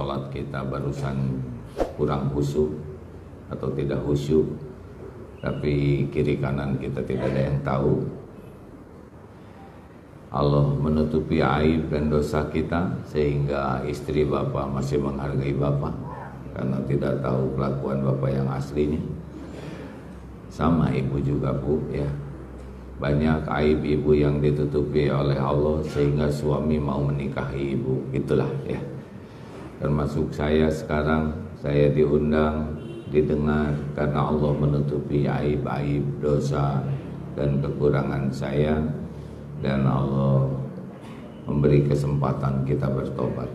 sholat kita barusan kurang khusyuk atau tidak khusyuk, tapi kiri kanan kita tidak ada yang tahu. Allah menutupi aib dan dosa kita sehingga istri bapak masih menghargai bapak karena tidak tahu kelakuan bapak yang aslinya. Sama ibu juga bu ya, banyak aib ibu yang ditutupi oleh Allah sehingga suami mau menikahi ibu. Itulah ya, termasuk saya sekarang, saya diundang, didengar karena Allah menutupi aib-aib, dosa dan kekurangan saya, dan Allah memberi kesempatan kita bertobat.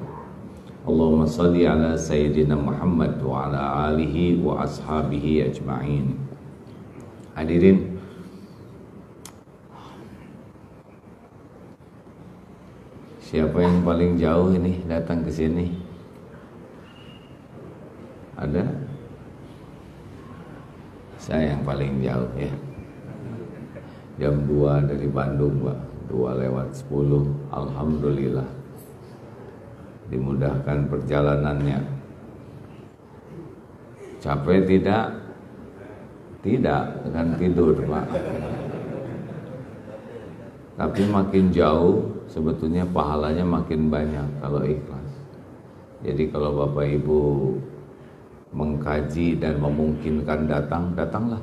Allahumma salli ala Sayyidina Muhammad wa ala alihi wa ashabihi ajma'in. Hadirin, siapa yang paling jauh ini datang ke sini? Ada? Saya yang paling jauh ya. Jam 2 dari Bandung, Pak. 2:10. Alhamdulillah. Dimudahkan perjalanannya. Capek tidak? Tidak, kan tidur, Pak. Tapi makin jauh sebetulnya pahalanya makin banyak kalau ikhlas. Jadi kalau Bapak Ibu mengkaji dan memungkinkan datang, datanglah.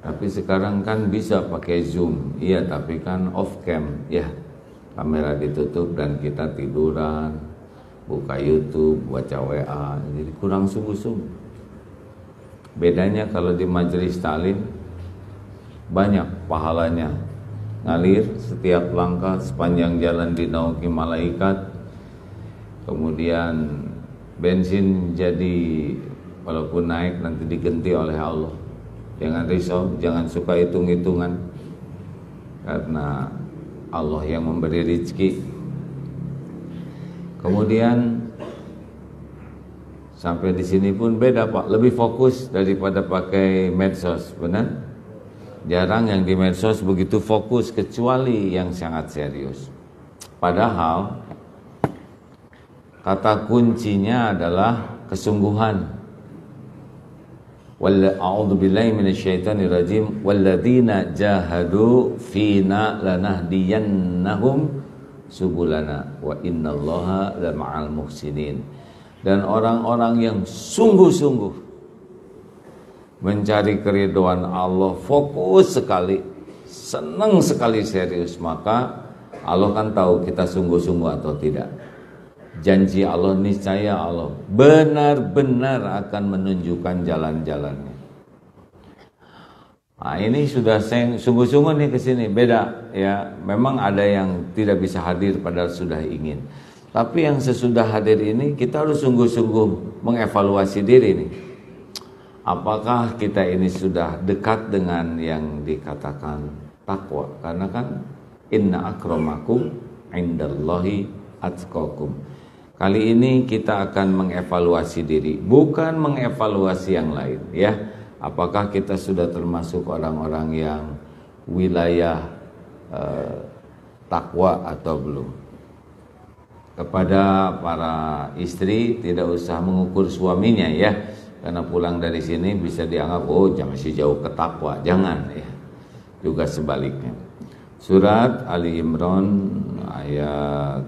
Tapi sekarang kan bisa pakai Zoom. Iya, tapi kan off cam ya. Kamera ditutup dan kita tiduran, buka YouTube, baca WA. Jadi kurang sungguh-sungguh. Bedanya kalau di majelis taklim banyak pahalanya, ngalir setiap langkah sepanjang jalan dinaungi malaikat. Kemudian bensin jadi walaupun naik nanti diganti oleh Allah. Jangan risau, jangan suka hitung-hitungan, karena Allah yang memberi rezeki. Kemudian sampai di sini pun beda Pak, lebih fokus daripada pakai medsos, benar? Jarang yang di medsos begitu fokus kecuali yang sangat serius. Padahal kata kuncinya adalah kesungguhan. A'udzubillahi minasyaitonirrajim. Walladzina jahadu fina lanahdiyannahum subulana wa innallaha lama'al muhsinin. Dan orang-orang yang sungguh-sungguh mencari keridhaan Allah, fokus sekali, senang sekali, serius, maka Allah kan tahu kita sungguh-sungguh atau tidak. Janji Allah, niscaya Allah benar-benar akan menunjukkan jalan-jalannya. Nah, ini sudah sungguh-sungguh nih ke sini, beda ya. Memang ada yang tidak bisa hadir padahal sudah ingin. Tapi yang sesudah hadir ini kita harus sungguh-sungguh mengevaluasi diri nih. Apakah kita ini sudah dekat dengan yang dikatakan takwa? Karena kan inna akramakum indallahi atqakum. Kali ini kita akan mengevaluasi diri, bukan mengevaluasi yang lain ya. Apakah kita sudah termasuk orang-orang yang wilayah takwa atau belum? Kepada para istri tidak usah mengukur suaminya ya, karena pulang dari sini bisa dianggap oh masih jauh ke takwa, jangan ya. Juga sebaliknya. Surat Ali Imran ayat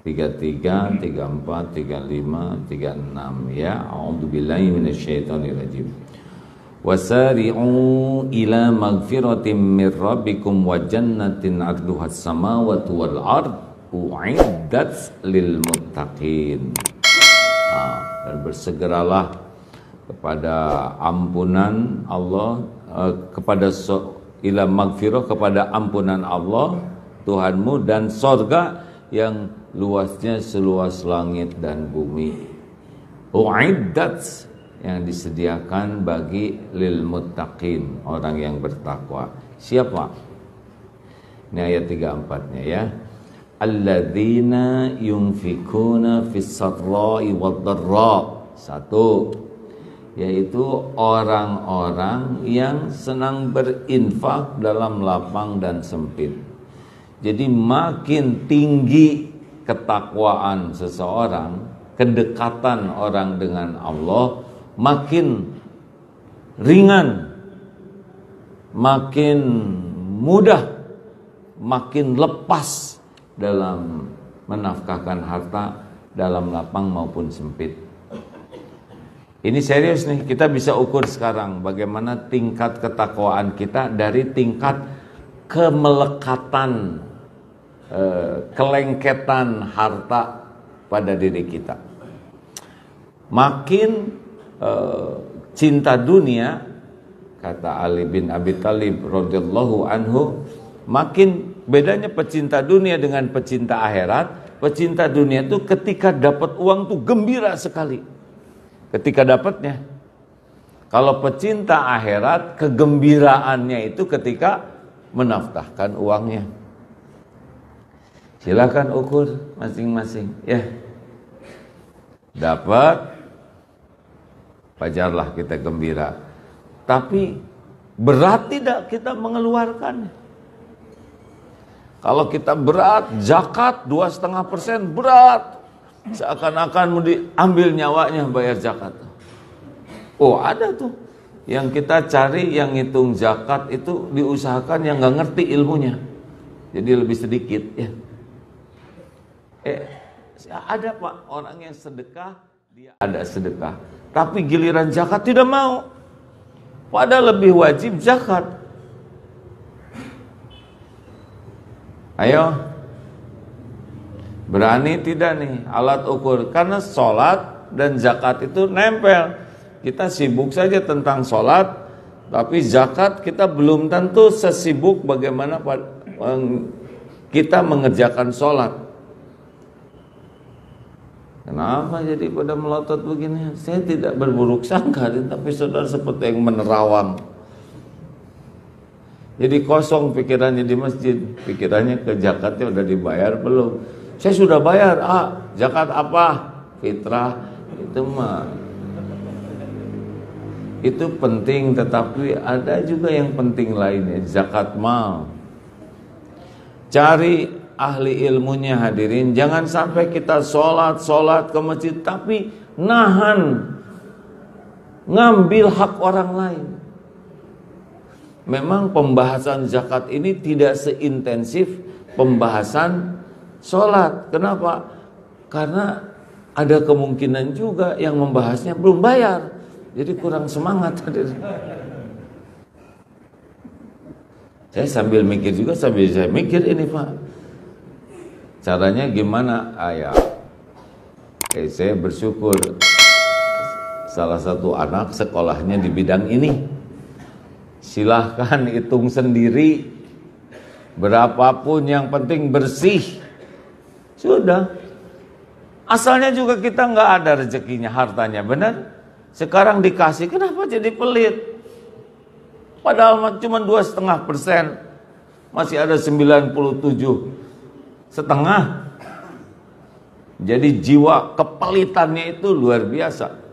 33, 34, 35, 36 ya. A'udzubillahi minasyaitonirrajim. Wasari'u ila magfiratin mir rabbikum wa jannatin 'arduhas samawati wal ard u'iddat lil muttaqin. Dan bersegeralah kepada ampunan Allah, kepada ila magfirah, kepada ampunan Allah Tuhanmu, dan sorga yang luasnya seluas langit dan bumi. U'iddat, yang disediakan bagi lil muttaqin, orang yang bertakwa. Siapa? Ini ayat 34-nya ya. Alladzina yunfikuna fis sarra'i wad dharra. Satu, yaitu orang-orang yang senang berinfak dalam lapang dan sempit. Jadi makin tinggi ketakwaan seseorang, kedekatan orang dengan Allah makin ringan, makin mudah, makin lepas dalam menafkahkan harta dalam lapang maupun sempit. Ini serius nih, kita bisa ukur sekarang bagaimana tingkat ketakwaan kita dari tingkat kemelekatan, kelengketan harta pada diri kita. Makin cinta dunia, kata Ali bin Abi Thalib radhiyallahu anhu, makin bedanya pecinta dunia dengan pecinta akhirat. Pecinta dunia itu ketika dapat uang tuh gembira sekali ketika dapatnya. Kalau pecinta akhirat, kegembiraannya itu ketika menafkahkan uangnya. Silakan ukur masing-masing ya. Dapat, wajarlah kita gembira. Tapi berat tidak kita mengeluarkan? Kalau kita berat, zakat 2,5% berat. Seakan-akan mau diambil nyawanya bayar zakat. Oh, ada tuh yang kita cari, yang ngitung zakat itu diusahakan yang nggak ngerti ilmunya, jadi lebih sedikit ya. Ada Pak orang yang sedekah, dia ada sedekah, tapi giliran zakat tidak mau, padahal lebih wajib zakat. Ayo, berani tidak nih alat ukur? Karena sholat dan zakat itu nempel. Kita sibuk saja tentang sholat, tapi zakat kita belum tentu sesibuk bagaimana kita mengerjakan sholat. Kenapa jadi pada melotot begini? Saya tidak berburuk sangka, tapi saudara seperti yang menerawang. Jadi kosong pikirannya di masjid, pikirannya ke zakatnya udah dibayar belum? Saya sudah bayar, zakat apa? Fitrah. Itu mah, itu penting, tetapi ada juga yang penting lainnya, zakat mal. Cari ahli ilmunya hadirin, jangan sampai kita sholat ke masjid tapi nahan ngambil hak orang lain. Memang pembahasan zakat ini tidak seintensif pembahasan sholat. Kenapa? Karena ada kemungkinan juga yang membahasnya belum bayar, jadi kurang semangat. Saya sambil mikir juga, sambil saya mikir ini Pak, caranya gimana? Saya bersyukur salah satu anak sekolahnya di bidang ini. Silahkan hitung sendiri, berapapun yang penting bersih. Sudah. Asalnya juga kita nggak ada rezekinya, hartanya, benar? Sekarang dikasih, kenapa jadi pelit? Padahal cuma 2,5%, masih ada 97,5. Jadi jiwa kepelitannya itu luar biasa.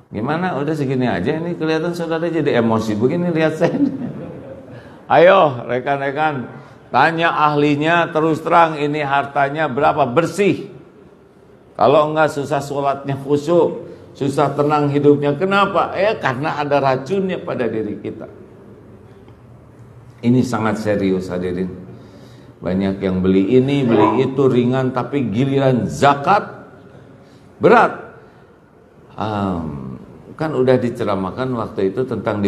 Gimana? Udah segini aja, ini kelihatan saudara jadi emosi begini, lihat saya. Ayo rekan-rekan, tanya ahlinya terus terang, ini hartanya berapa, bersih. Kalau enggak susah sholatnya khusyuk, susah tenang hidupnya. Kenapa? Karena ada racunnya pada diri kita. Ini sangat serius hadirin. Banyak yang beli ini, beli itu ringan, tapi giliran zakat berat. Kan udah diceramahkan waktu itu tentang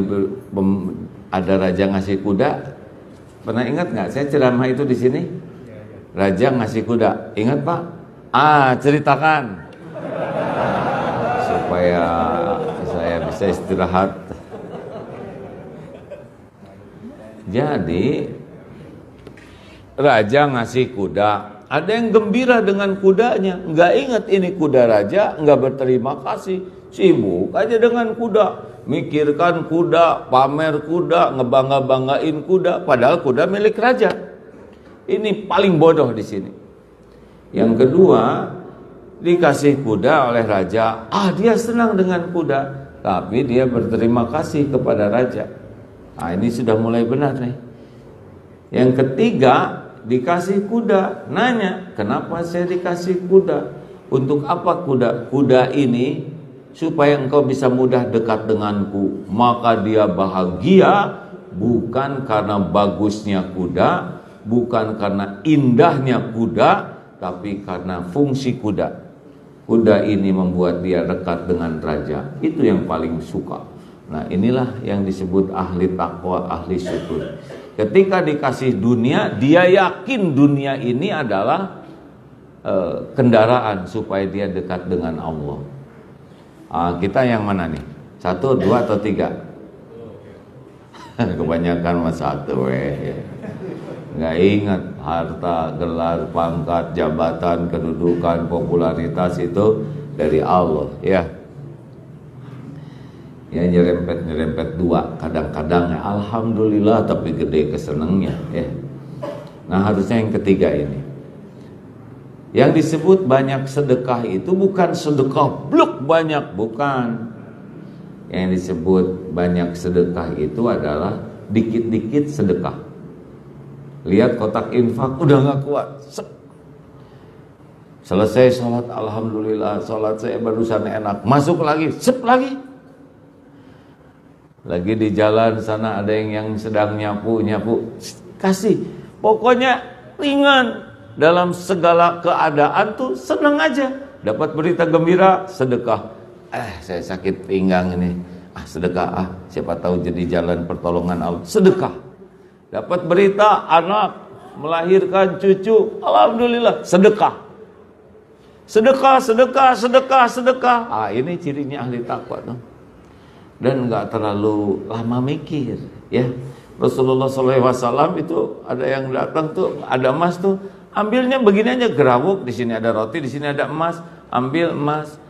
ada raja ngasih kuda. Pernah ingat nggak? Saya ceramah itu di sini. Raja ngasih kuda. Ingat Pak? Ceritakan supaya saya bisa istirahat. Jadi raja ngasih kuda. Ada yang gembira dengan kudanya, nggak ingat ini kuda raja, nggak berterima kasih. Sibuk aja dengan kuda, mikirkan kuda, pamer kuda, ngebangga-banggain kuda, padahal kuda milik raja. Ini paling bodoh di sini. Yang kedua, dikasih kuda oleh raja, dia senang dengan kuda, tapi dia berterima kasih kepada raja. Ini sudah mulai benar nih. Yang ketiga, dikasih kuda. Nanya, kenapa saya dikasih kuda? Untuk apa kuda? Kuda ini supaya engkau bisa mudah dekat denganku. Maka dia bahagia bukan karena bagusnya kuda, bukan karena indahnya kuda, tapi karena fungsi kuda. Kuda ini membuat dia dekat dengan raja. Itu yang paling suka. Nah, inilah yang disebut ahli takwa, ahli syukur. Ketika dikasih dunia, dia yakin dunia ini adalah kendaraan supaya dia dekat dengan Allah. Kita yang mana nih? 1, 2 atau 3? Kebanyakan mas 1 Nggak ingat harta, gelar, pangkat, jabatan, kedudukan, popularitas itu dari Allah, ya. Ya nyerempet 2 kadang-kadang ya, alhamdulillah, tapi gede kesenengnya, ya. Nah, harusnya yang ketiga ini. Yang disebut banyak sedekah itu bukan sedekah blok banyak, bukan. Yang disebut banyak sedekah itu adalah dikit-dikit sedekah. Lihat kotak infak udah nggak kuat. Selesai sholat, alhamdulillah, sholat saya barusan enak. Masuk lagi, lagi. Lagi di jalan sana ada yang sedang nyapu, kasih. Pokoknya ringan. Dalam segala keadaan tuh senang aja. Dapat berita gembira, sedekah. Saya sakit pinggang ini. Sedekah, siapa tahu jadi jalan pertolongan Allah. Sedekah. Dapat berita anak melahirkan cucu, alhamdulillah, sedekah. Sedekah. Ini cirinya ahli takwa tuh. Dan nggak terlalu lama mikir, ya. Rasulullah SAW itu ada yang datang tuh, ada emas tuh, ambilnya begini aja, gerawuk, di sini ada roti, di sini ada emas, ambil emas.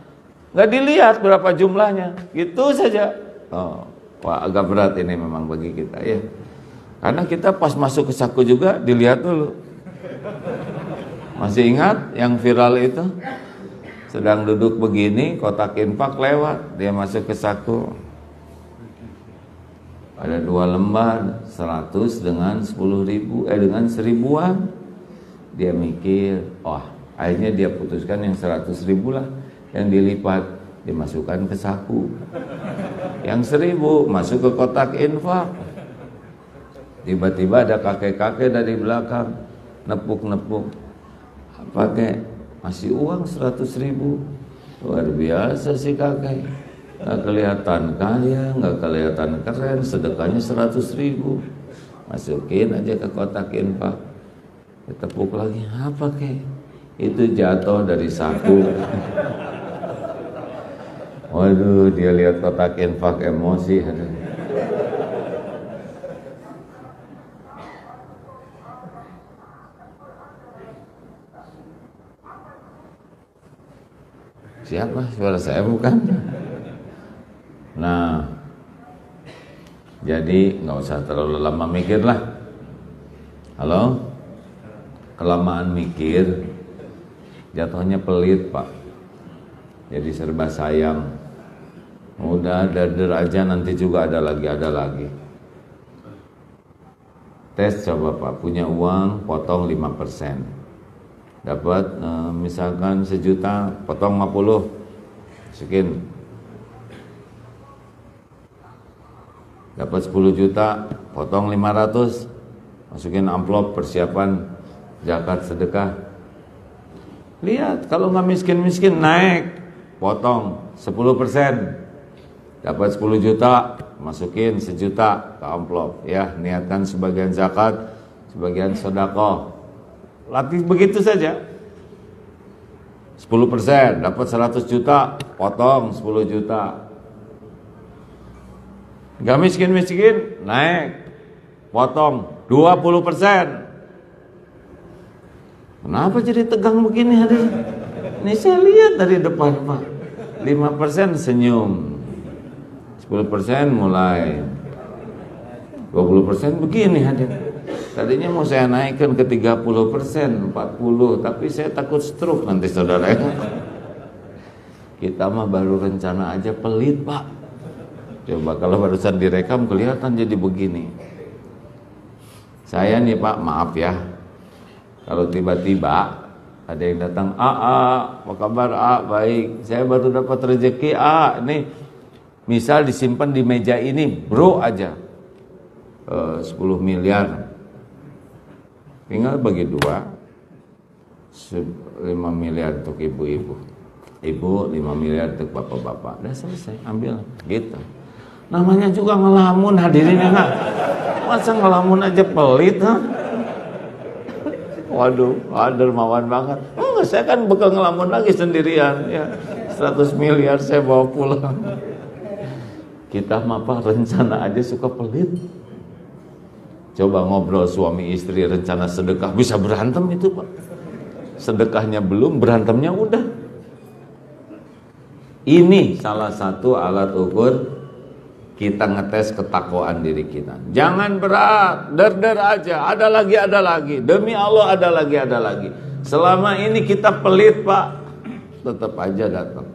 Nggak dilihat berapa jumlahnya, gitu saja. Wah, agak berat ini memang bagi kita, ya. Karena kita pas masuk ke saku juga dilihat dulu. Masih ingat yang viral itu? Sedang duduk begini, kotak infak lewat, dia masuk ke saku. Ada 2 lembar, 100 dengan 10.000, dengan 1.000-an. Dia mikir, akhirnya dia putuskan yang 100.000 lah, yang dilipat, dimasukkan ke saku. Yang 1.000 masuk ke kotak infak. Tiba-tiba ada kakek-kakek dari belakang nepuk-nepuk. Pakai masih uang 100.000. Luar biasa sih kakek. Nggak kelihatan kaya, nggak kelihatan keren, sedekahnya 100.000. Masukin aja ke kotak infak. Ditepuk lagi, apa kek? Itu jatuh dari saku. Waduh, dia lihat kotak infak emosi. Siapa? Suara saya bukan? Nah, jadi nggak usah terlalu lama mikir lah. Halo? Kelamaan mikir, jatuhnya pelit, Pak. Jadi serba sayang. Udah dader aja, nanti juga ada lagi. Tes coba Pak, punya uang, potong 5%. Dapat misalkan 1 juta, potong 50, masukin. Dapat 10 juta, potong 500, masukin amplop persiapan zakat sedekah. Lihat, kalau nggak miskin-miskin naik, potong 10%. Dapat 10 juta, masukin 1 juta ke amplop. Ya, niatkan sebagian zakat, sebagian sedekah. Latih begitu saja. 10%, dapat 100 juta, potong 10 juta. Gak miskin-miskin, naik, potong 20%. Kenapa jadi tegang begini hari ini? Ini saya lihat dari depan Pak. 5% senyum, 10% mulai, 20% begini hadir. Tadinya mau saya naikkan ke 30%, 40%, tapi saya takut stroke nanti saudara. Kita mah baru rencana aja pelit Pak. Coba kalau barusan direkam kelihatan jadi begini. Saya nih Pak, maaf ya, kalau tiba-tiba ada yang datang, apa kabar baik, saya baru dapat rezeki nih, misal disimpan di meja ini, bro aja 10 miliar, tinggal bagi 2, 5 miliar untuk ibu-ibu, 5 miliar untuk bapak-bapak, udah selesai, ambil gitu. Namanya juga ngelamun, hadirin ya nggak? Masa ngelamun aja pelit, ha? Waduh, dermawan banget. Enggak, saya kan bakal ngelamun lagi sendirian ya. 100 miliar saya bawa pulang. Kita mah Pak, rencana aja suka pelit. Coba ngobrol suami istri rencana sedekah, bisa berantem itu Pak. Sedekahnya belum, berantemnya udah. Ini salah satu alat ukur kita ngetes ketakwaan diri kita. Jangan berat, der aja, ada lagi, demi Allah ada lagi. Selama ini kita pelit Pak, tetap aja datang.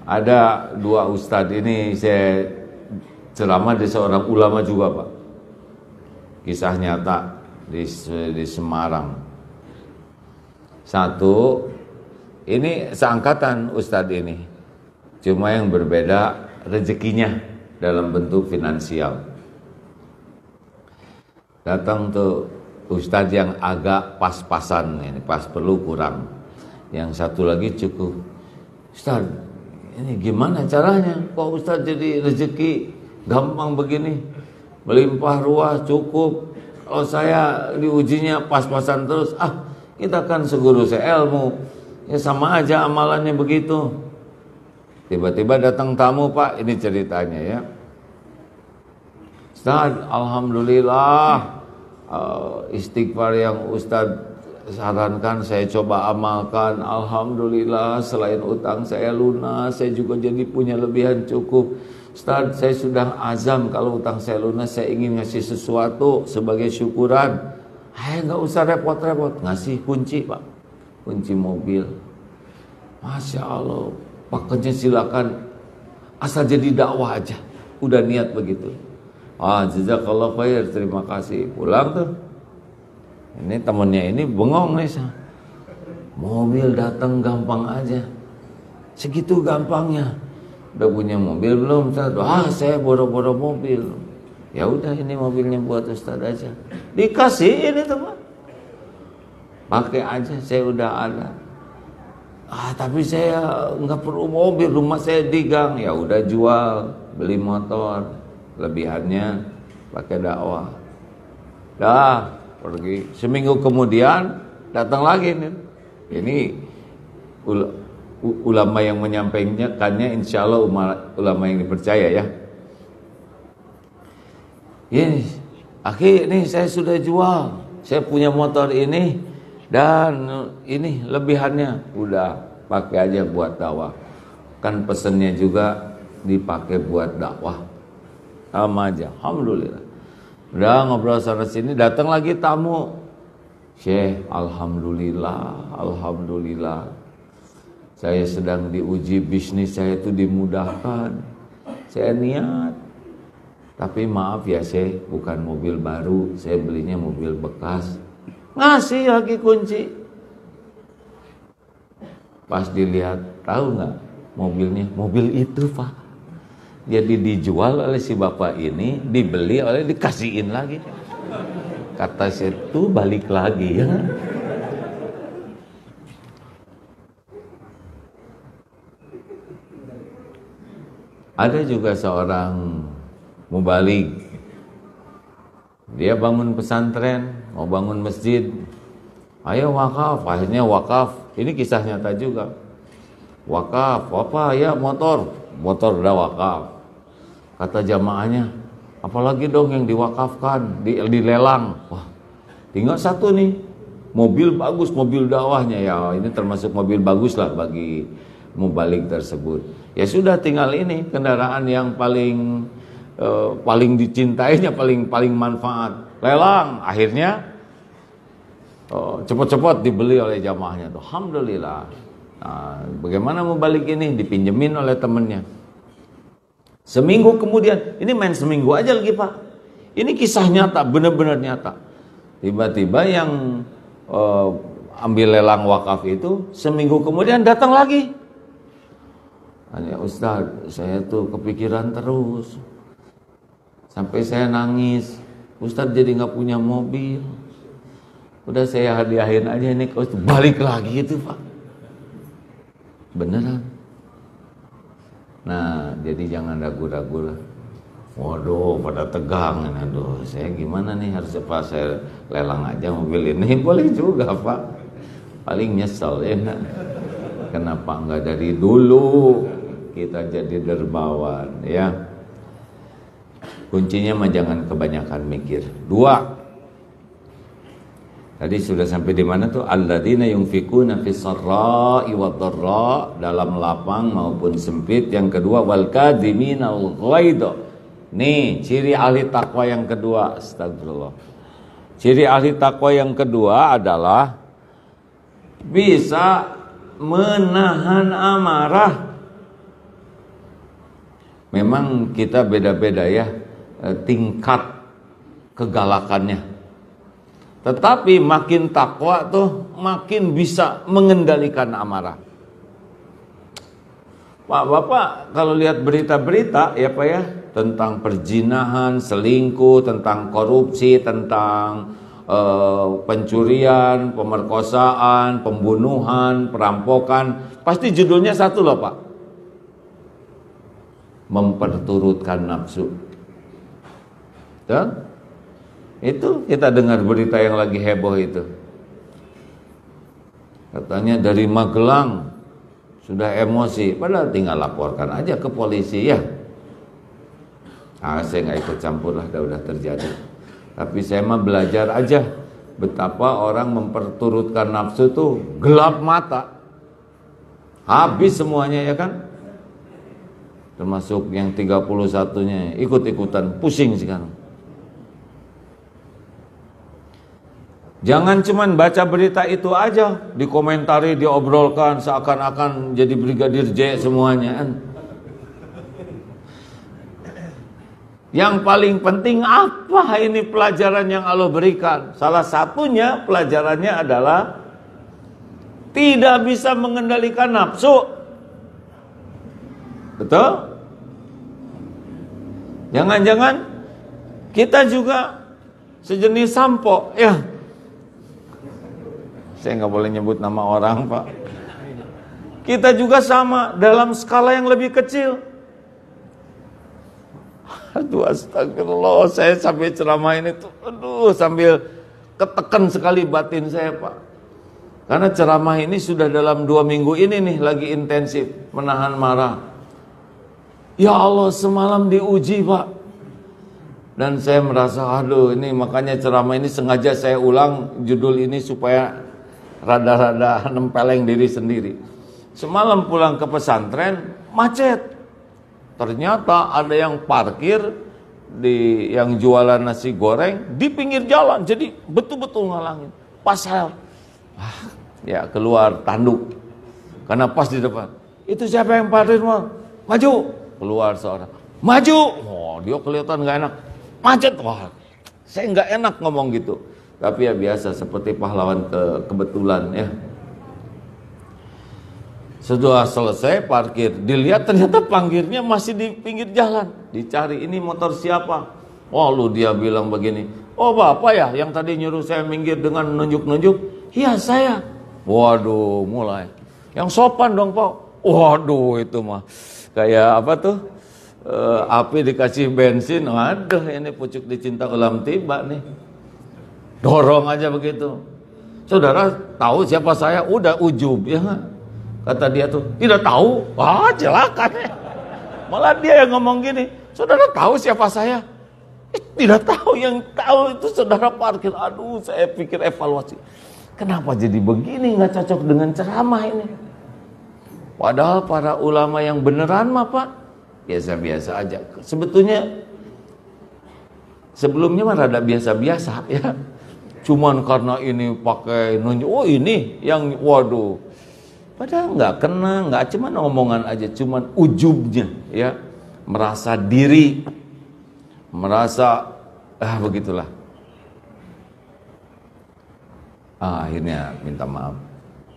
Ada 2 ustadz ini, saya ceramah di seorang ulama juga Pak. Kisah nyata di Semarang. Satu, ini seangkatan ustadz ini, cuma yang berbeda rezekinya dalam bentuk finansial. Datang tuh ustadz yang agak pas-pasan, ini pas perlu kurang, yang satu lagi cukup. Ustadz, ini gimana caranya kok ustadz jadi rezeki gampang begini, melimpah ruah cukup, kalau saya diujinya pas-pasan terus, kita kan seguru seilmu, ya sama aja amalannya begitu. Tiba-tiba datang tamu Pak, ini ceritanya ya. Ustaz, alhamdulillah, istighfar yang Ustaz sarankan saya coba amalkan. Alhamdulillah, selain utang saya lunas, saya juga jadi punya lebihan cukup. Ustaz, saya sudah azam kalau utang saya lunas, saya ingin ngasih sesuatu sebagai syukuran. Nggak usah repot-repot, ngasih kunci Pak, kunci mobil. Masya Allah, makanya silakan, asal jadi dakwah aja, udah niat begitu. Jazakallah khair, terima kasih. Pulang tuh, ini temennya ini bengong nih, mobil datang gampang aja, segitu gampangnya. Udah punya mobil belum? Saya boro-boro mobil. Ya udah, ini mobilnya buat Ustaz aja, dikasihin itu Pak, pakai aja, saya udah ada. Tapi saya nggak perlu mobil, rumah saya di gang. Ya udah jual, beli motor, lebihannya pakai dakwah. Dah pergi. Seminggu kemudian datang lagi nih. Ini ulama yang menyampaikannya, insya Allah ulama yang dipercaya ya. Ini, ini saya sudah jual, saya punya motor ini. Dan ini lebihannya, udah pakai aja buat dakwah. Kan pesennya juga dipakai buat dakwah. Sama aja, alhamdulillah. Udah ngobrol sana sini, datang lagi tamu. Syekh, alhamdulillah. Saya sedang diuji, bisnis saya itu dimudahkan. Saya niat. Tapi maaf ya Syekh, bukan mobil baru, saya belinya mobil bekas. Ngasih lagi kunci. Pas dilihat, tahu nggak mobilnya? Mobil itu Pak, jadi dijual oleh si bapak ini, dibeli oleh, dikasihin lagi. Kata saya tuh balik lagi ya. Ada juga seorang mubalik, dia bangun pesantren, mau bangun masjid, ayo wakaf, akhirnya wakaf. Ini kisah nyata juga. Wakaf, apa ya, motor udah wakaf. Kata jamaahnya, apalagi dong yang diwakafkan, dilelang. Wah, tinggal satu nih, mobil bagus, mobil dakwahnya. Ya ini termasuk mobil bagus lah bagi mubalik tersebut. Ya sudah, tinggal ini kendaraan yang paling dicintainya, paling manfaat. Lelang, akhirnya cepot-cepot dibeli oleh jamaahnya tuh. Alhamdulillah. Nah, bagaimana mubalik ini? Dipinjemin oleh temennya. Seminggu kemudian, ini main seminggu aja lagi Pak. Ini kisah nyata, benar-benar nyata. Tiba-tiba yang ambil lelang wakaf itu seminggu kemudian datang lagi. Hanya Ustadz, saya tuh kepikiran terus. Sampai saya nangis. Ustadz jadi nggak punya mobil. Udah saya hadiahin aja ini ke Ustadz. Balik lagi itu Pak. Beneran. Nah, jadi jangan ragu-ragu lah. Waduh, pada tegang. Aduh, saya gimana nih, harus apa saya lelang aja mobil ini? Boleh juga Pak. Paling nyesel ya. Kenapa enggak dari dulu kita jadi dermawan ya? Kuncinya mah jangan kebanyakan mikir. 2. Tadi sudah sampai di mana tuh? Alladzina yunfikuna fis sarra'i wad dharra, dalam lapang maupun sempit. Yang kedua, wal kadhiminal ghaidha. Nih, ciri ahli takwa yang kedua. Astagfirullah. Ciri ahli takwa yang kedua adalah bisa menahan amarah. Memang kita beda-beda ya tingkat kegalakannya. Tetapi makin takwa tuh makin bisa mengendalikan amarah. Pak, Bapak kalau lihat berita-berita ya Pak ya, tentang perzinahan, selingkuh, tentang korupsi, tentang pencurian, pemerkosaan, pembunuhan, perampokan, pasti judulnya satu loh Pak. Memperturutkan nafsu. Dan itu kita dengar berita yang lagi heboh itu. Katanya dari Magelang sudah emosi, padahal tinggal laporkan aja ke polisi ya. Saya nggak ikut campur lah, udah terjadi. Tapi saya mah belajar aja betapa orang memperturutkan nafsu tuh gelap mata, habis semuanya ya kan. Termasuk yang 31-nya ikut-ikutan pusing sekarang. Jangan cuman baca berita itu aja, dikomentari, diobrolkan seakan-akan jadi Brigadir J semuanya kan. Yang paling penting apa ini pelajaran yang Allah berikan? Salah satunya pelajarannya adalah tidak bisa mengendalikan nafsu. Betul? Jangan-jangan kita juga sejenis sampo ya. Saya nggak boleh nyebut nama orang Pak. Kita juga sama dalam skala yang lebih kecil. Aduh astagfirullah, saya sampai ceramah ini tuh, aduh sambil ketekan sekali batin saya Pak. Karena ceramah ini sudah dalam 2 minggu ini nih lagi intensif menahan marah. Ya Allah, semalam diuji Pak. Dan saya merasa aduh ini makanya ceramah ini sengaja saya ulang judul ini supaya rada-rada nempeleng diri sendiri. Semalam pulang ke pesantren macet. Ternyata ada yang parkir di yang jualan nasi goreng di pinggir jalan, jadi betul-betul ngalangin. Pas saya ya keluar tanduk karena pas di depan. Itu siapa yang parkir mau? Maju. Keluar seorang. Maju. Oh, dia kelihatan nggak enak. Macet. Wah, saya nggak enak ngomong gitu. Tapi ya biasa seperti pahlawan kebetulan ya. Setelah selesai parkir, dilihat ternyata parkirnya masih di pinggir jalan. Dicari ini motor siapa? Oh lu dia bilang begini. Oh Bapak ya yang tadi nyuruh saya minggir dengan nunjuk-nunjuk? Iya saya. Waduh mulai. Yang sopan dong Pak. Waduh itu mah kayak apa tuh? Api dikasih bensin. Waduh ini pucuk dicinta ulam tiba nih. Dorong aja begitu. Saudara tahu siapa saya? Udah ujub ya gak? Kata dia tuh, tidak tahu. Wah celaka nih. Malah dia yang ngomong gini, saudara tahu siapa saya? Tidak tahu, yang tahu itu saudara parkir. Aduh saya pikir evaluasi. Kenapa jadi begini, gak cocok dengan ceramah ini? Padahal para ulama yang beneran mah Pak, biasa-biasa aja. Sebetulnya sebelumnya mah rada biasa-biasa ya. Cuman karena ini pakai nunjuk, oh ini yang waduh. Padahal nggak kena, nggak cuman omongan aja, cuman ujubnya ya, merasa diri, merasa Begitulah. Akhirnya minta maaf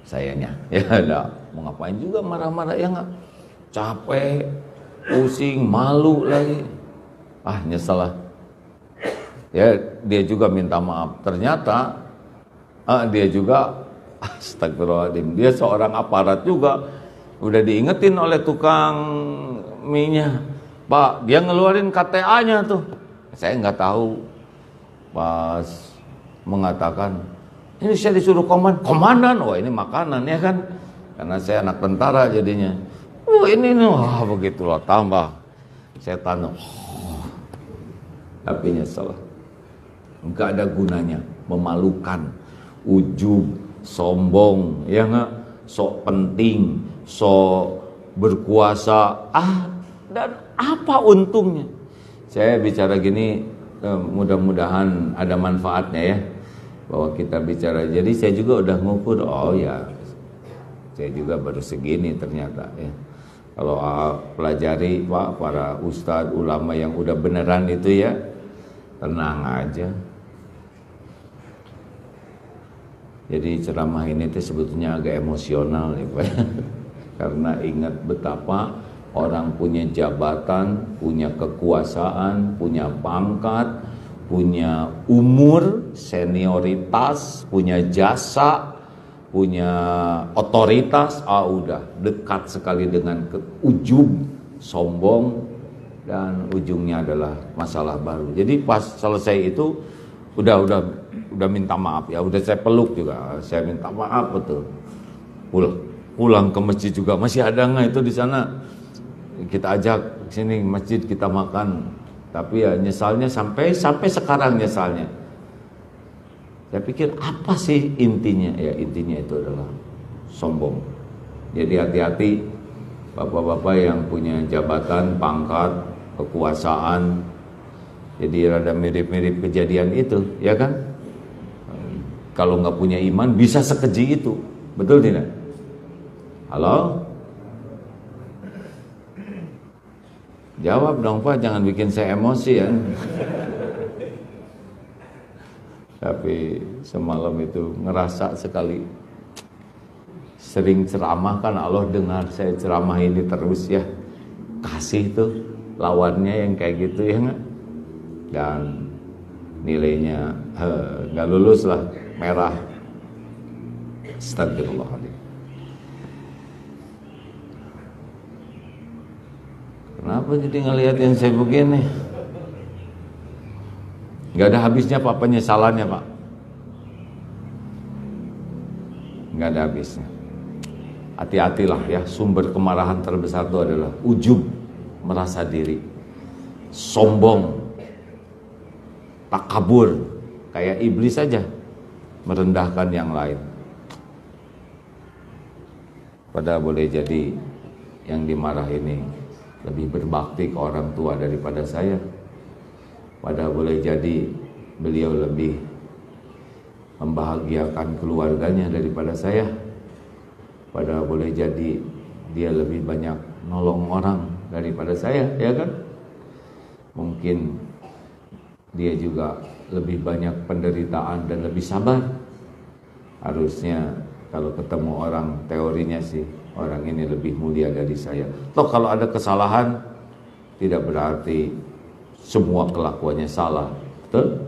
sayanya. Ya enggak, mau ngapain juga marah-marah, ya enggak? Capek, pusing, malu lagi. Nyesel lah. Ya, dia juga minta maaf. Ternyata dia juga astagfirullahaladzim, dia seorang aparat juga. Udah diingetin oleh tukang mie-nya, Pak, dia ngeluarin KTA-nya tuh. Saya nggak tahu. Pas mengatakan, ini saya disuruh komandan. Wah, ini makanan ya kan, karena saya anak tentara jadinya. Ini begitulah, tambah setan. Tapi nyesel, nggak ada gunanya, memalukan, ujub, sombong, ya nggak, sok penting, sok berkuasa, dan apa untungnya? Saya bicara gini, mudah-mudahan ada manfaatnya ya, bahwa kita bicara. Jadi saya juga udah ngukur, ya, saya juga baru segini ternyata ya. Kalau pelajari Pak, para ustadz, ulama yang udah beneran itu ya, tenang aja. Jadi ceramah ini tuh sebetulnya agak emosional ya Pak. Karena ingat betapa orang punya jabatan, punya kekuasaan, punya pangkat, punya umur, senioritas, punya jasa, punya otoritas, udah dekat sekali dengan ujub, sombong, dan ujungnya adalah masalah baru. Jadi pas selesai itu udah minta maaf ya, udah saya peluk juga, saya minta maaf betul. Pulang ke masjid juga masih ada nggak itu di sana, kita ajak sini masjid kita makan, tapi ya nyesalnya sampai sekarang nyesalnya. Saya pikir apa sih intinya? Ya intinya itu adalah sombong. Jadi hati-hati bapak-bapak yang punya jabatan, pangkat, kekuasaan. Jadi rada mirip-mirip kejadian itu, ya kan? Kalau nggak punya iman bisa sekeji itu, betul tidak? Halo? Jawab dong Pak, jangan bikin saya emosi ya. Tapi semalam itu ngerasa sekali, sering ceramah kan Allah dengar saya ceramah ini terus ya, kasih tuh lawannya yang kayak gitu ya nggak, dan nilainya nggak lulus lah, merah. Astagfirullahaladzim. Kenapa jadi ngeliatin saya begini? Nggak ada habisnya Pak penyesalannya Pak, nggak ada habisnya. Hati-hatilah ya, sumber kemarahan terbesar itu adalah ujub, merasa diri, sombong, takabur, kayak iblis saja, merendahkan yang lain. Padahal boleh jadi yang dimarah ini lebih berbakti ke orang tua daripada saya. Padahal boleh jadi beliau lebih membahagiakan keluarganya daripada saya. Padahal boleh jadi dia lebih banyak nolong orang daripada saya, ya kan? Mungkin dia juga lebih banyak penderitaan dan lebih sabar. Harusnya kalau ketemu orang, teorinya sih orang ini lebih mulia dari saya. Toh kalau ada kesalahan tidak berarti semua kelakuannya salah, betul?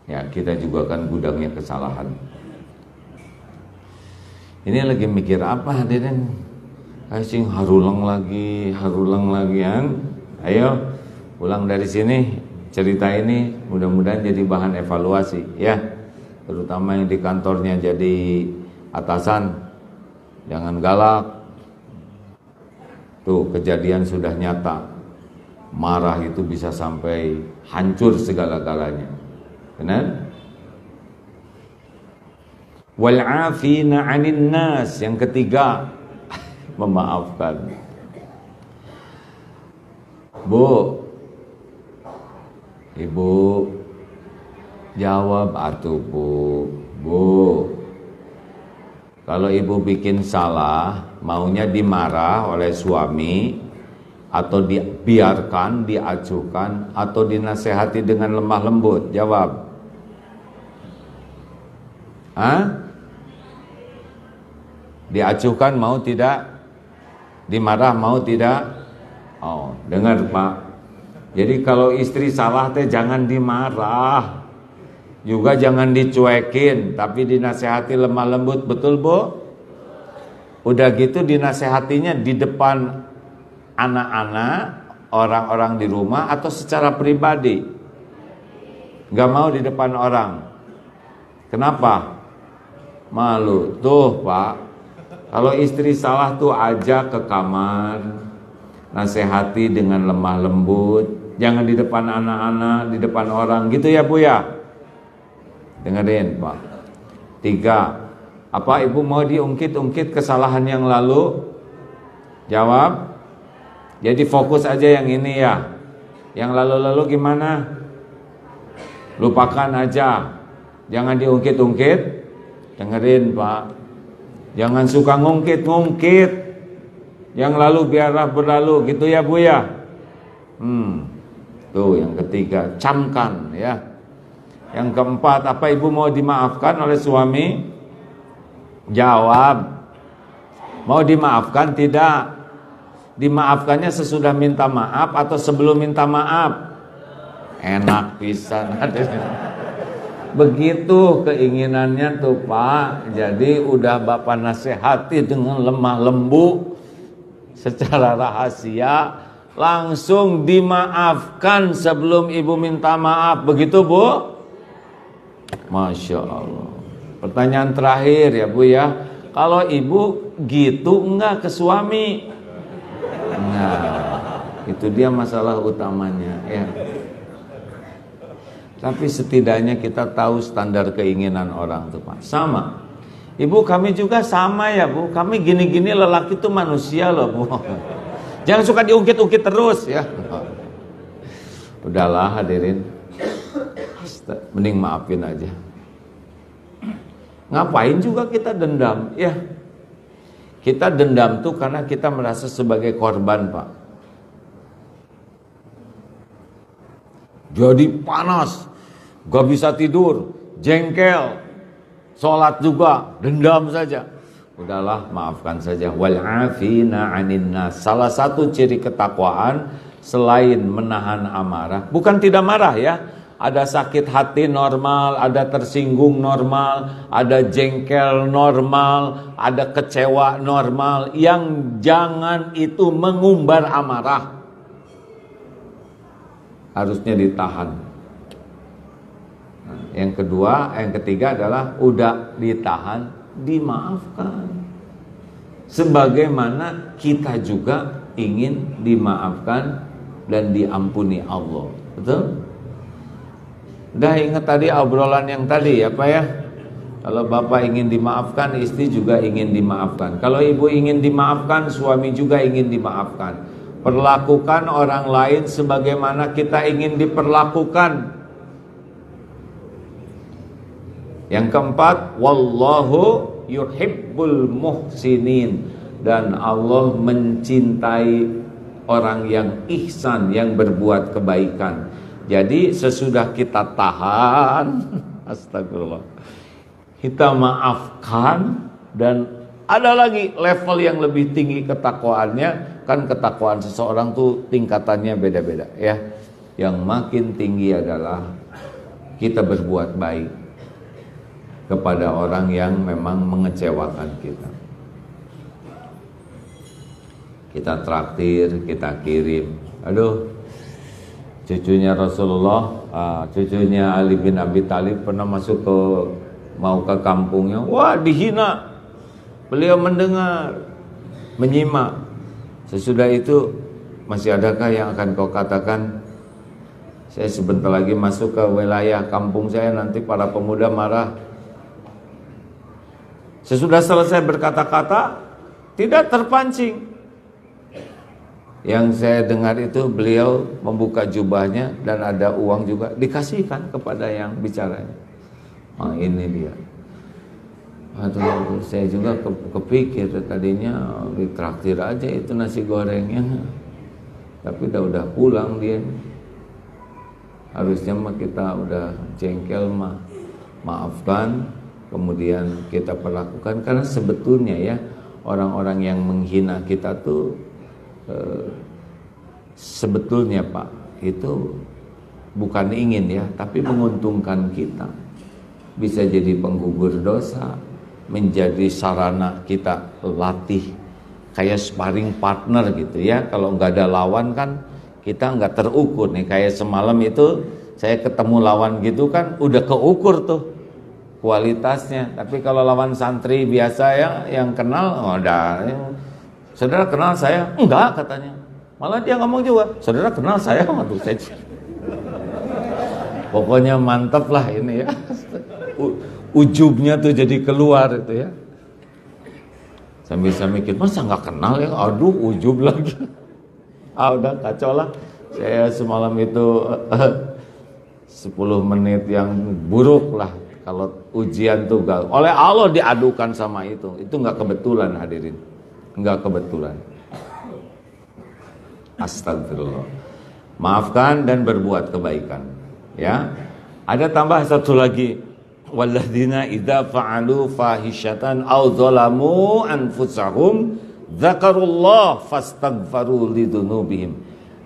Ya, kita juga kan gudangnya kesalahan. Ini lagi mikir apa hadirin? Asing harulang lagi kan? Ayo, pulang dari sini, cerita ini mudah-mudahan jadi bahan evaluasi ya. Terutama yang di kantornya jadi atasan, jangan galak. Tuh, kejadian sudah nyata. Marah itu bisa sampai hancur segala-galanya. Benar? Wal 'afina 'anil nas, yang ketiga, memaafkan. Bu, Ibu jawab atuh Bu. Kalau ibu bikin salah, maunya dimarah oleh suami atau dibiarkan, diacuhkan, atau dinasehati dengan lemah lembut? Jawab. Diacuhkan mau tidak? Dimarah mau tidak? Oh, dengar Pak. Jadi kalau istri salah teh jangan dimarah, juga jangan dicuekin, tapi dinasehati lemah lembut, betul Bu? Udah gitu dinasehatinya di depan anak-anak, orang-orang di rumah, atau secara pribadi? Gak mau di depan orang. Kenapa? Malu. Tuh Pak, kalau istri salah tuh ajak ke kamar, nasehati dengan lemah lembut, jangan di depan anak-anak, di depan orang, gitu ya Bu ya. Dengerin Pak. 3. Apa Ibu mau diungkit-ungkit kesalahan yang lalu? Jawab. Jadi fokus aja yang ini ya. Yang lalu-lalu gimana? Lupakan aja. Jangan diungkit-ungkit. Dengerin Pak. Jangan suka ngungkit-ngungkit. Yang lalu biarlah berlalu, gitu ya Bu ya. Tuh yang ketiga, camkan ya. Yang keempat, apa Ibu mau dimaafkan oleh suami? Jawab. Mau dimaafkan tidak? Dimaafkannya sesudah minta maaf atau sebelum minta maaf? Enak pisan. Begitu keinginannya tuh Pak. Jadi udah Bapak nasihati dengan lemah lembut, secara rahasia, langsung dimaafkan sebelum Ibu minta maaf. Begitu Bu? Masya Allah. Pertanyaan terakhir ya Bu ya. Kalau Ibu gitu enggak ke suami? Nah, itu dia masalah utamanya ya. Tapi setidaknya kita tahu standar keinginan orang tuh Pak. Sama. Ibu kami juga sama ya Bu. Kami gini-gini, lelaki itu manusia loh Bu. Jangan suka diungkit-ungkit terus ya. Udahlah hadirin. Mending maafin aja. Ngapain juga kita dendam ya. Kita dendam tuh karena kita merasa sebagai korban Pak. Jadi panas, gak bisa tidur, jengkel, sholat juga, dendam saja. Udahlah maafkan saja. Wal'afina 'anin nas. Salah satu ciri ketakwaan selain menahan amarah, bukan tidak marah ya. Ada sakit hati normal, ada tersinggung normal, ada jengkel normal, ada kecewa normal. Yang jangan itu mengumbar amarah. Harusnya ditahan. Nah, yang ketiga adalah udah ditahan, dimaafkan. Sebagaimana kita juga ingin dimaafkan dan diampuni Allah. Betul? Udah ingat tadi obrolan yang tadi ya Pak ya. Kalau Bapak ingin dimaafkan, istri juga ingin dimaafkan. Kalau Ibu ingin dimaafkan, suami juga ingin dimaafkan. Perlakukan orang lain sebagaimana kita ingin diperlakukan. Yang keempat, wallahu yuhibbul muhsinin. Dan Allah mencintai orang yang ihsan, yang berbuat kebaikan. Jadi sesudah kita tahan, astagfirullah, kita maafkan, dan ada lagi level yang lebih tinggi ketakwaannya. Kan ketakwaan seseorang tuh tingkatannya beda-beda ya. Yang makin tinggi adalah kita berbuat baik kepada orang yang memang mengecewakan kita. Kita traktir, kita kirim. Aduh, cucunya Rasulullah, cucunya Ali bin Abi Thalib pernah mau ke kampungnya. Wah, dihina. Beliau mendengar, menyimak. Sesudah itu, masih adakah yang akan kau katakan? Saya sebentar lagi masuk ke wilayah kampung saya, nanti para pemuda marah. Sesudah selesai berkata-kata, tidak terpancing. Yang saya dengar itu beliau membuka jubahnya dan ada uang juga dikasihkan kepada yang bicaranya. Oh, ini dia. Aduh, saya juga kepikir tadinya ditraktir aja itu nasi gorengnya. Tapi udah pulang dia. Harusnya mah kita udah jengkel mah maafkan, kemudian kita perlakukan. Karena sebetulnya ya orang-orang yang menghina kita tuh sebetulnya Pak itu bukan ingin ya, tapi menguntungkan kita. Bisa jadi penggugur dosa, menjadi sarana kita latih kayak sparring partner gitu ya. Kalau nggak ada lawan kan kita nggak terukur nih. Kayak semalam itu saya ketemu lawan gitu kan udah keukur tuh kualitasnya. Tapi kalau lawan santri biasa ya yang kenal, oh udah, saudara kenal saya? Enggak katanya. Malah dia ngomong juga, saudara kenal saya? Waduh, saya pokoknya mantap lah ini ya. Ujubnya tuh jadi keluar itu ya. Sambil saya mikir, masa nggak kenal ya? Aduh, ujub lagi. Udah kacau lah. Saya semalam itu 10 menit yang buruk lah. Kalau ujian tuh gak, oleh Allah diadukan sama itu nggak kebetulan hadirin, nggak kebetulan. Astagfirullah. Maafkan dan berbuat kebaikan. Ya. Ada tambah satu lagi. Walladzina idza fa'alu fahishatan aw zalamu anfusahum dzakarullah fastaghfaru lidzunubihim.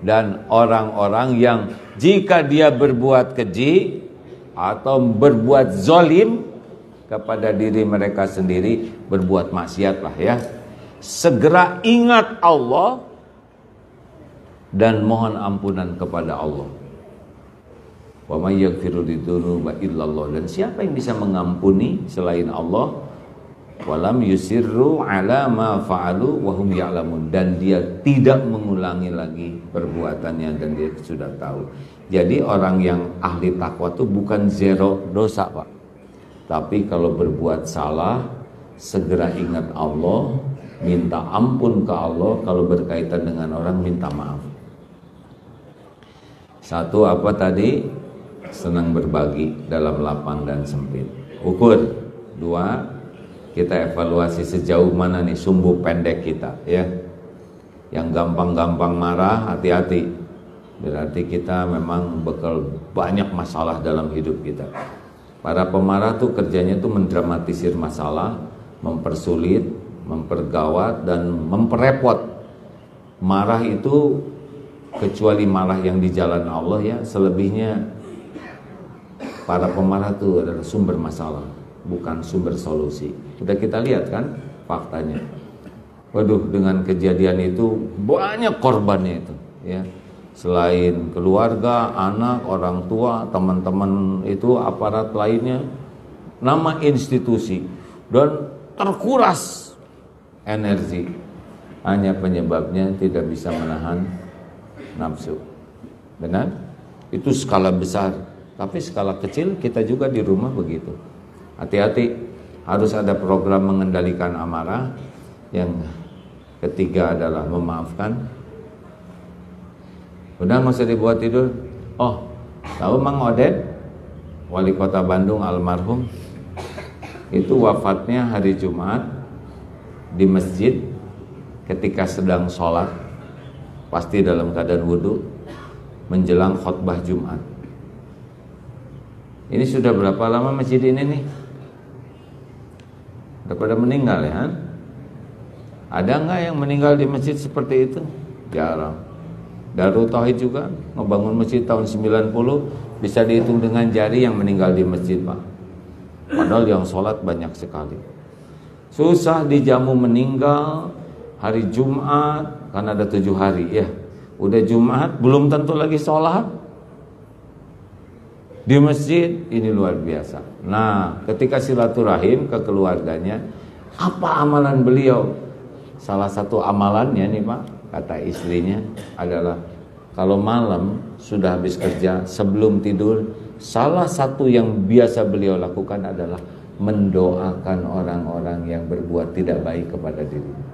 Dan orang-orang yang jika dia berbuat keji atau berbuat zalim kepada diri mereka sendiri, berbuat maksiat lah ya, segera ingat Allah dan mohon ampunan kepada Allah. Wa may yaghfiru lidzunuba illallah, dan siapa yang bisa mengampuni selain Allah? Walam yusirru ala ma fa'alu wa hum ya'lamun, dan dia tidak mengulangi lagi perbuatannya dan dia sudah tahu. Jadi orang yang ahli takwa itu bukan zero dosa Pak, tapi kalau berbuat salah segera ingat Allah, minta ampun ke Allah. Kalau berkaitan dengan orang minta maaf. Satu apa tadi? Senang berbagi dalam lapang dan sempit. Ukur. 2, kita evaluasi sejauh mana nih sumbu pendek kita ya. Yang gampang-gampang marah, hati-hati. Berarti kita memang bekal banyak masalah dalam hidup kita. Para pemarah tuh kerjanya tuh mendramatisir masalah, mempersulit, mempergawat dan memperrepot. Marah itu kecuali marah yang di jalan Allah ya, selebihnya para pemarah itu adalah sumber masalah, bukan sumber solusi. Sudah kita lihat kan faktanya. Waduh, dengan kejadian itu banyak korbannya itu ya. Selain keluarga, anak, orang tua, teman-teman itu, aparat lainnya, nama institusi, dan terkuras energi. Hanya penyebabnya tidak bisa menahan nafsu. Benar? Itu skala besar. Tapi skala kecil kita juga di rumah begitu. Hati-hati, harus ada program mengendalikan amarah. Yang ketiga adalah memaafkan. Udah nggak usah dibuat tidur. Oh, tahu Mang Odet, wali kota Bandung almarhum, itu wafatnya hari Jumat di masjid ketika sedang sholat, pasti dalam keadaan wudhu, menjelang khutbah Jumat. Ini sudah berapa lama masjid ini nih? Udah pada meninggal ya? Ada nggak yang meninggal di masjid seperti itu? Jarang. Darul Tauhid juga ngebangun masjid tahun 90, bisa dihitung dengan jari yang meninggal di masjid Pak. Padahal yang sholat banyak sekali. Susah dijamu meninggal hari Jumat, karena ada 7 hari ya. Udah Jumat belum tentu lagi sholat di masjid, ini luar biasa. Nah, ketika silaturahim ke keluarganya, apa amalan beliau? Salah satu amalannya nih Pak, kata istrinya adalah kalau malam sudah habis kerja, sebelum tidur, salah satu yang biasa beliau lakukan adalah mendoakan orang-orang yang berbuat tidak baik kepada dirinya.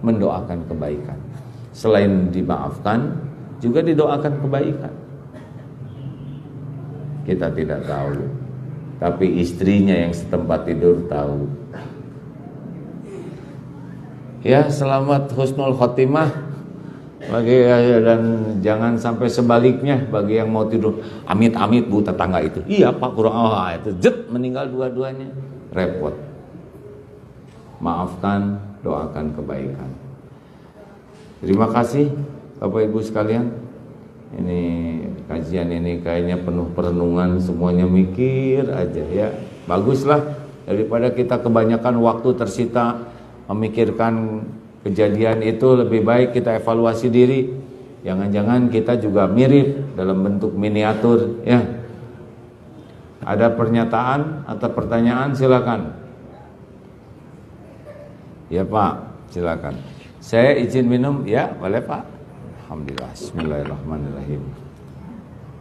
Mendoakan kebaikan. Selain dimaafkan, juga didoakan kebaikan. Kita tidak tahu, tapi istrinya yang setempat tidur tahu. Ya, selamat husnul khotimah. Dan jangan sampai sebaliknya bagi yang mau tidur, amit-amit bu tetangga itu, iya pak kurang itu jet meninggal dua-duanya, repot. Maafkan, doakan kebaikan. Terima kasih Bapak Ibu sekalian. Ini kajian ini kayaknya penuh perenungan, semuanya mikir aja ya. Baguslah daripada kita kebanyakan waktu tersita memikirkan kejadian itu, lebih baik kita evaluasi diri. Jangan-jangan kita juga mirip dalam bentuk miniatur ya. Ada pernyataan atau pertanyaan, silakan. Ya Pak, silakan. Saya izin minum, ya boleh Pak. Alhamdulillah, bismillahirrahmanirrahim.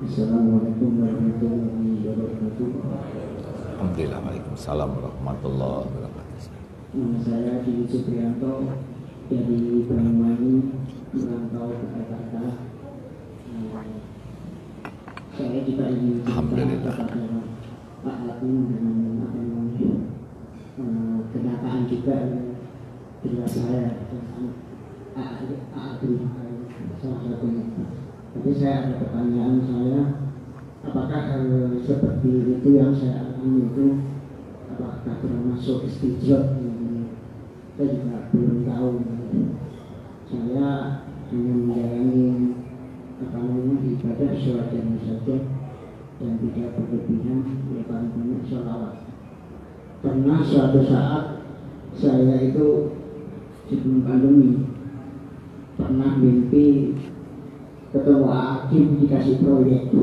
Assalamualaikum warahmatullahi wabarakatuh. Alhamdulillah, waalaikumsalam warahmatullahi wabarakatuh. Nama saya Didi Supriyanto dari Banyuwangi, merantau ke Jakarta. Saya juga ingin cerita kepada Pak Agung dengan apa namanya kenyataan juga dengan saya tentang Agung salah satunya. Tapi saya ada pertanyaan saya, apakah seperti itu yang saya alami itu apakah termasuk istijab? Saya juga belum tahu. Saya hanya menjalani apa namanya ibadah seadanya saja dan tidak berlebihan, ya paling banyak sholawat. Pernah suatu saat saya itu sebelum pandemi pernah mimpi ketemu Hakim dikasih proyek.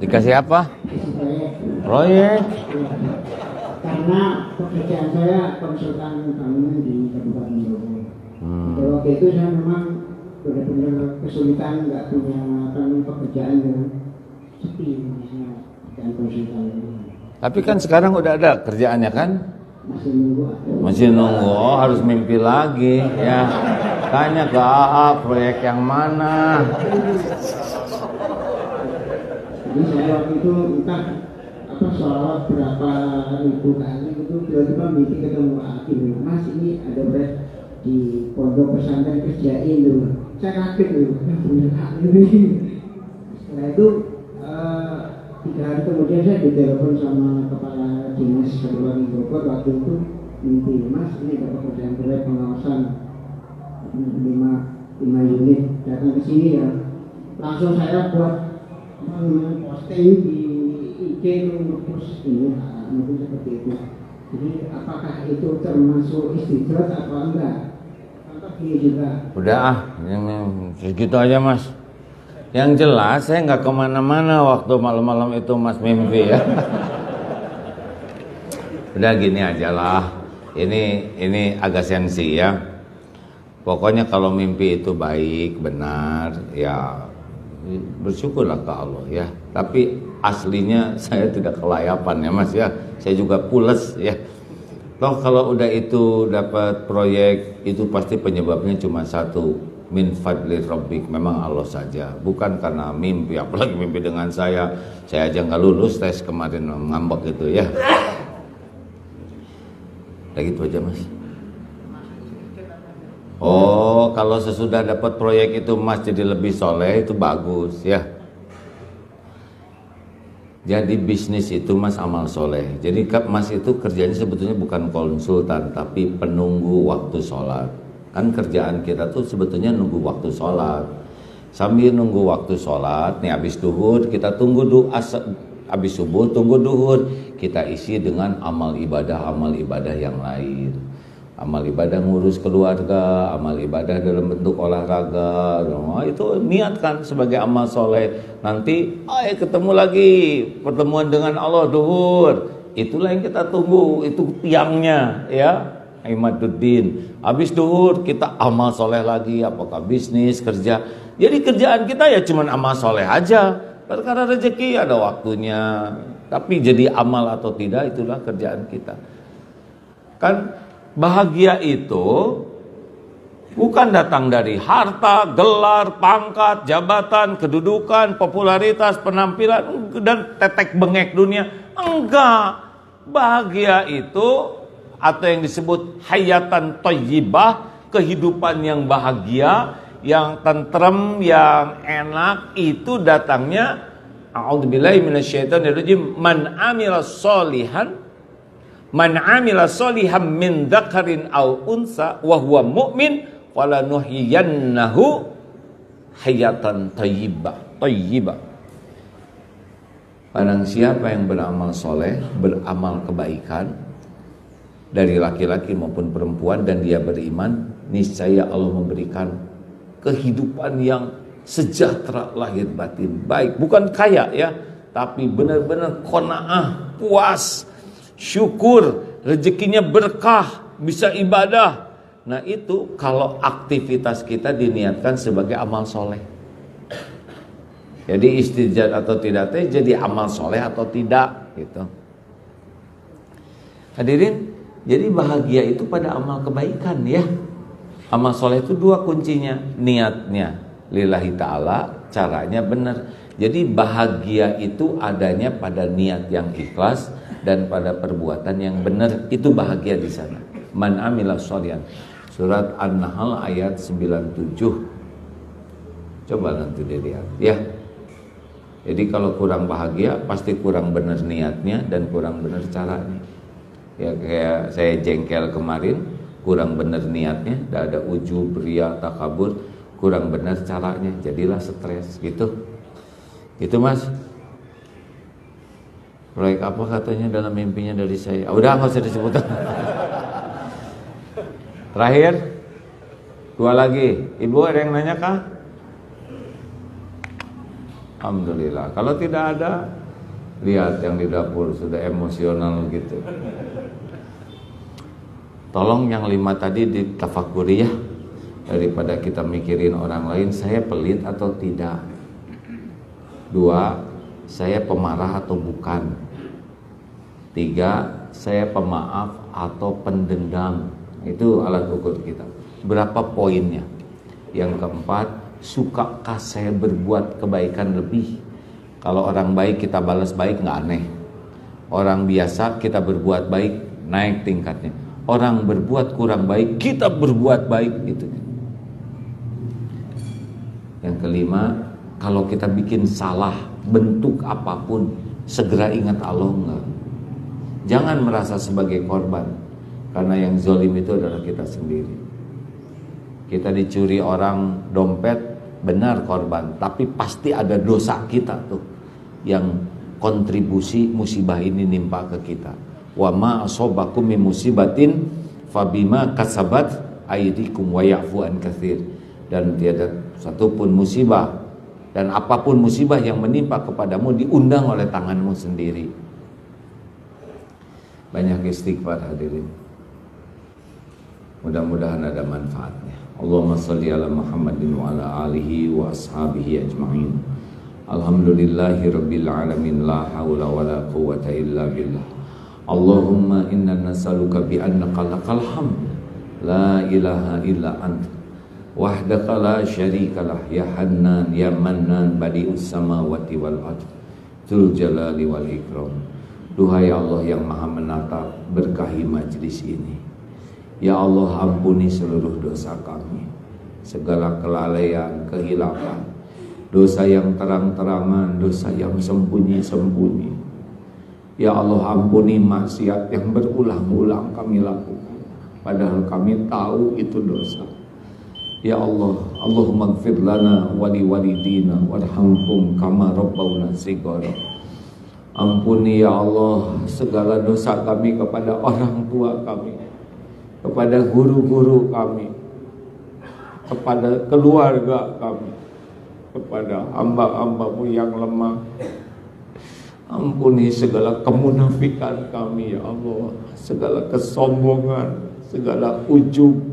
Dikasih apa? Dikasih proyek. Proyek. Karena pekerjaan saya konsultan bangunan di Kabupaten Bogor. Waktu itu saya memang benar-benar kesulitan, nggak punya pekerjaan yang sepi dan konsultan. Tapi kan sekarang udah ada kerjaannya kan? Masih nunggu. Masih nunggu, oh, harus mimpi lagi ya. Tanya ke AA proyek yang mana. Jadi saya waktu itu entah apa soal berapa ribu kali itu tiba-tiba mimpi ketemu Hakim. Mas ini ada proyek di pondok pesantren kerjain dulu. Saya kaget dulu. Setelah itu 3 hari kemudian saya ditelepon sama kepala dinas Kabupaten Bogor. Waktu itu mimpi, Mas ini ada pekerjaan proyek pengawasan 5 unit, datang ke sini ya. Langsung saya buat posting di IG nge-post ini, mungkin seperti itu. Jadi apakah itu termasuk istijab atau enggak? Contoh ini juga. Udah segitu aja Mas. Yang jelas saya nggak kemana-mana waktu malam-malam itu Mas mimpi ya. Udah gini aja lah. Ini agak sensi ya. Pokoknya kalau mimpi itu baik, benar, ya bersyukurlah ke Allah ya. Tapi aslinya saya tidak kelayapan ya Mas ya. Saya juga pules ya. Toh kalau udah itu dapat proyek itu pasti penyebabnya cuma satu, min fadli rabbik, memang Allah saja, bukan karena mimpi. Apalagi mimpi dengan saya aja nggak lulus tes kemarin, ngambek gitu ya. Udah gitu aja Mas. Oh, kalau sesudah dapat proyek itu Mas jadi lebih soleh, itu bagus ya. Jadi bisnis itu Mas amal soleh. Jadi Mas itu kerjanya sebetulnya bukan konsultan, tapi penunggu waktu sholat. Kan kerjaan kita tuh sebetulnya nunggu waktu sholat. Sambil nunggu waktu sholat, nih habis duhur kita tunggu doa, habis subuh tunggu duhur, kita isi dengan amal ibadah yang lain. Amal ibadah ngurus keluarga, amal ibadah dalam bentuk olahraga, itu niatkan sebagai amal soleh. Nanti ketemu lagi pertemuan dengan Allah duhur, itulah yang kita tunggu, itu tiangnya ya. Imaduddin. Habis duhur kita amal soleh lagi, apakah bisnis, kerja. Jadi kerjaan kita ya cuman amal soleh aja. Perkara rezeki ada waktunya. Tapi jadi amal atau tidak, itulah kerjaan kita. Kan bahagia itu bukan datang dari harta, gelar, pangkat, jabatan, kedudukan, popularitas, penampilan, dan tetek bengek dunia. Enggak. Bahagia itu atau yang disebut hayatan thayyibah, kehidupan yang bahagia, yang tentrem, yang enak itu datangnya a'udzubillahi minasyaitonirrajim, man amila sholihan min dzakarin aw unsa wa huwa mu'min falanuhyiyannahu hayatan thayyibah. Barang siapa yang beramal soleh, beramal kebaikan dari laki-laki maupun perempuan dan dia beriman, niscaya Allah memberikan kehidupan yang sejahtera lahir batin, baik, bukan kaya ya, tapi benar-benar qanaah, puas, syukur, rezekinya berkah, bisa ibadah. Nah itu kalau aktivitas kita diniatkan sebagai amal soleh. Jadi istijat atau tidak jadi amal soleh atau tidak gitu. Hadirin, jadi bahagia itu pada amal kebaikan ya. Amal soleh itu dua kuncinya, niatnya lillahi ta'ala, caranya benar. Jadi bahagia itu adanya pada niat yang ikhlas dan pada perbuatan yang benar, itu bahagia di sana. Man amila sholihan. Surat An-Nahl ayat 97. Coba nanti dilihat ya. Jadi kalau kurang bahagia pasti kurang benar niatnya dan kurang benar caranya. Ya kayak saya jengkel kemarin, kurang benar niatnya, tidak ada ujub, riya, takabur, kurang benar caranya, jadilah stres gitu. Gitu Mas. Proyek apa katanya dalam mimpinya dari saya? Udah nggak usah disebut. Terakhir, dua lagi. Ibu ada yang nanya kah? Alhamdulillah. Kalau tidak ada, lihat yang di dapur sudah emosional gitu. Tolong yang 5 tadi ditafakuri ya, daripada kita mikirin orang lain, saya pelit atau tidak. 2, saya pemarah atau bukan. 3, saya pemaaf atau pendendam. Itu alat ukur kita. Berapa poinnya? Yang keempat, sukakah saya berbuat kebaikan lebih? Kalau orang baik kita balas baik, nggak aneh. Orang biasa kita berbuat baik, naik tingkatnya. Orang berbuat kurang baik, kita berbuat baik gitu. Yang kelima, kalau kita bikin salah bentuk apapun, segera ingat Allah enggak. Jangan merasa sebagai korban, karena yang zalim itu adalah kita sendiri. Kita dicuri orang dompet, benar korban, tapi pasti ada dosa kita tuh yang kontribusi musibah ini nimpa ke kita. Wa ma asobakum min musibatin fabima kasabat aydikum wa ya'fu an katsir. Dan tiada satupun musibah dan apapun musibah yang menimpa kepadamu diundang oleh tanganmu sendiri. Banyak istighfar hadirin. Mudah-mudahan ada manfaatnya. Allahumma shalli ala Muhammadin wa ala alihi wa ashabihi ajma'in. Alhamdulillahi rabbil alamin, la haula wa la quwwata illa billah. Allahumma inna nas'aluka bi annaka lakal hamd la ilaha illa anta wahdaka la syarika lah ya hannan ya mannan badi'us samawati wal ardh dzul jalali wal ikram. Duhai Allah yang maha menata, berkahi majlis ini. Ya Allah, ampuni seluruh dosa kami, segala kelalaian, kehilapan, dosa yang terang-terangan, dosa yang sembunyi-sembunyi. Ya Allah, ampuni maksiat yang berulang-ulang kami lakukan, padahal kami tahu itu dosa. Ya Allah, Allahumma ighfir lana wa li walidina warhamhum kama rabbawna shighara. Ampuni ya Allah segala dosa kami kepada orang tua kami, kepada guru-guru kami, kepada keluarga kami, kepada hamba-hambamu yang lemah. Ampuni segala kemunafikan kami ya Allah, segala kesombongan, segala ujub.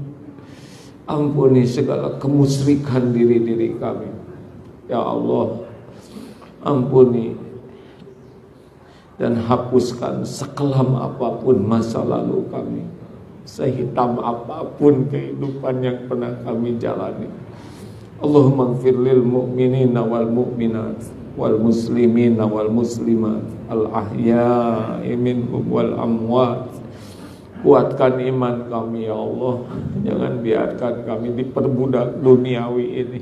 Ampuni segala kemusyrikan diri-diri kami ya Allah. Ampuni dan hapuskan sekelam apapun masa lalu kami, sehitam apapun kehidupan yang pernah kami jalani. Allahumma ighfir lil mu'minina wal mu'minat wal muslimina wal muslimat al ahya'i minhum wal amwat Kuatkan iman kami ya Allah. Jangan biarkan kami diperbudak duniawi ini.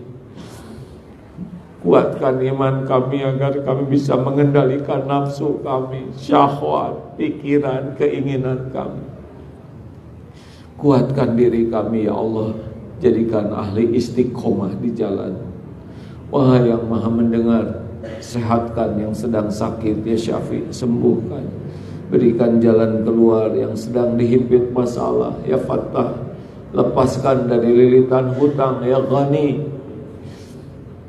Kuatkan iman kami agar kami bisa mengendalikan nafsu kami, syahwat, pikiran, keinginan kami. Kuatkan diri kami ya Allah. Jadikan ahli istiqomah di jalan. Wahai yang maha mendengar, sehatkan yang sedang sakit ya Syafi', sembuhkan. Berikan jalan keluar yang sedang dihimpit masalah ya Fattah. Lepaskan dari lilitan hutang ya Ghani.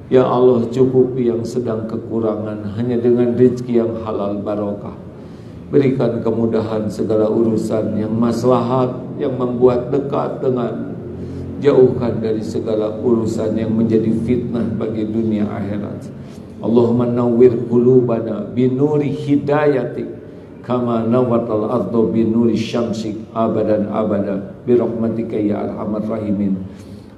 Ya Allah, cukupi yang sedang kekurangan hanya dengan rezeki yang halal barokah. Berikan kemudahan segala urusan yang maslahat, yang membuat dekat dengan. Jauhkan dari segala urusan yang menjadi fitnah bagi dunia akhirat. Allahumma nawwir qulubana binuri hidayatik kama nawwatal ardu binuri syamsik abadan abada birahmatika ya arhamar rahimin.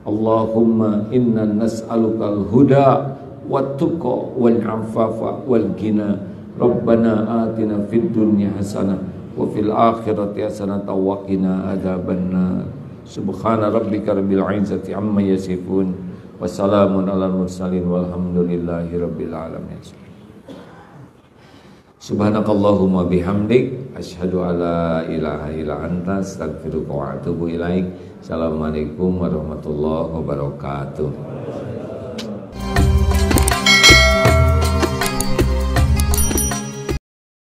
Allahumma inna nas'alukal huda wat-tuqa wal afafa wal ghina. Rabbana atina fid dunya hasanah wa fil akhirati hasanah wa qina adzabannar. Subhana rabbika rabbil izzati amma yasifun wa salamun alal mursalin walhamdulillahi rabbil alamin. Subhanakallahumma bihamdik asyhadu alla ilaha illa anta astaghfiruka wa atubu ilaik. Assalamualaikum warahmatullahi wabarakatuh.